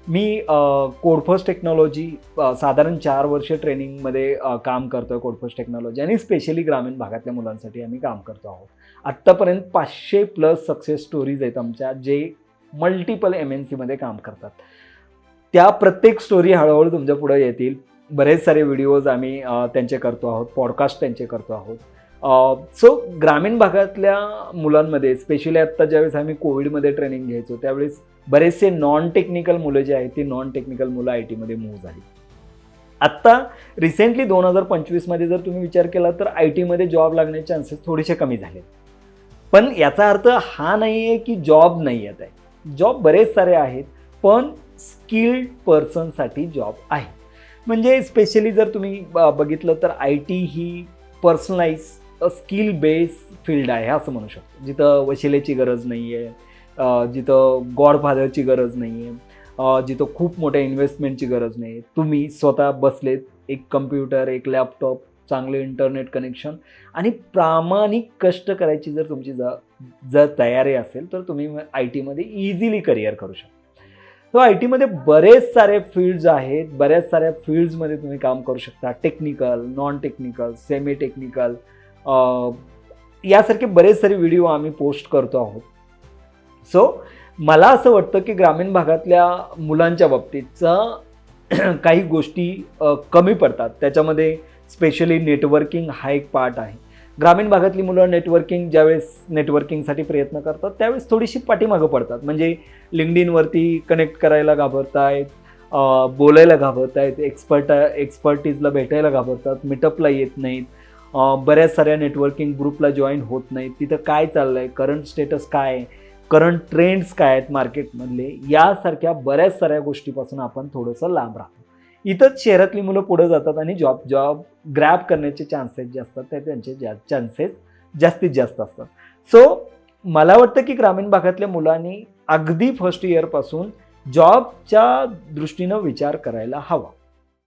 मी कोडफर्स्ट technology साधारण 4 वर्ष ट्रेनिंगमध्ये काम करतो आहे कोडफर्स्ट टेक्नॉलॉजी आणि स्पेशली ग्रामीण भागातल्या मुलांसाठी आम्ही काम करतो आहोत. आत्तापर्यंत 500+ सक्सेस स्टोरीज आहेत आमच्या, जे मल्टिपल MNCमध्ये काम करतात. त्या प्रत्येक स्टोरी हळूहळू तुमच्या पुढे येतील. बरेच सारे व्हिडिओज आम्ही त्यांचे करतो आहोत, पॉडकास्ट त्यांचे करतो आहोत. सो ग्रामीण भागातल्या मुलांमध्ये स्पेशली आत्ता ज्यावेळेस आम्ही कोविडमध्ये ट्रेनिंग घ्यायचो त्यावेळेस बरेचसे नॉन टेक्निकल मुलं जे आहेत ती नॉन टेक्निकल मुलं IT मध्ये मूव्ह झाली. आत्ता रिसेंटली 2025मध्ये जर तुम्ही विचार केला तर IT मध्ये जॉब लागण्याचे चान्सेस थोडेसे कमी झाले. पण याचा अर्थ हा नाही आहे की जॉब नाही येत आहे. जॉब बरेच सारे आहेत, पण स्किल्ड पर्सनसाठी जॉब आहे. म्हणजे स्पेशली जर तुम्ही बघितलं तर IT ही पर्सनलाइज स्किल बेस फील्ड आहे असं म्हणू शकतो. जिथं वशिलेची गरज नाही आहे, जिथं गॉडफादरची गरज नाही आहे, जिथं खूप मोठ्या इन्व्हेस्टमेंटची गरज नाही आहे. तुम्ही स्वतः बसलेत, एक कम्प्युटर, एक लॅपटॉप, चांगले इंटरनेट कनेक्शन आणि प्रामाणिक कष्ट करायची जर तुमची जर तयारी असेल तर तुम्ही IT मध्ये इझिली करिअर करू शकता. तो IT मध्ये बरेच सारे फील्ड्स आहेत, बऱ्याच साऱ्या फील्ड्समध्ये तुम्ही काम करू शकता. Technical, non technical, semi technical, यासारखे बरेच सारे व्हिडिओ आम्ही पोस्ट करतो आहोत. सो मला असं वाटतं की ग्रामीण भागातल्या मुलांच्या बाबतीतचा काही गोष्टी कमी पडतात. त्याच्यामध्ये स्पेशली नेटवर्किंग हा एक पार्ट आहे. ग्रामीण भागातली मुलं ज्यावेळेस नेटवर्किंगसाठी प्रयत्न करतात त्यावेळेस थोडीशी पाठीमागं पडतात. म्हणजे लिंक्डइनवरती कनेक्ट करायला घाबरत आहेत, बोलायला घाबरत आहेत, एक्सपर्टीजला भेटायला घाबरतात, मीटअपला येत नाहीत, बऱ्याच साऱ्या नेटवर्किंग ग्रुपला जॉईन होत नाहीत. तिथं काय चाललं आहे, करंट स्टेटस काय आहे, करंट ट्रेंड्स काय आहेत मार्केटमधले, यासारख्या बऱ्याच साऱ्या गोष्टीपासून आपण थोडंसं लांब राहतो. इथंच शहरातली मुलं पुढे जातात आणि जॉब ग्रॅब करण्याचे चान्सेस जे असतात ते त्यांचे चान्सेस जास्तीत जास्त असतात. सो मला वाटतं की ग्रामीण भागातल्या मुलांनी अगदी फर्स्ट इयरपासून जॉबच्या दृष्टीनं विचार करायला हवा.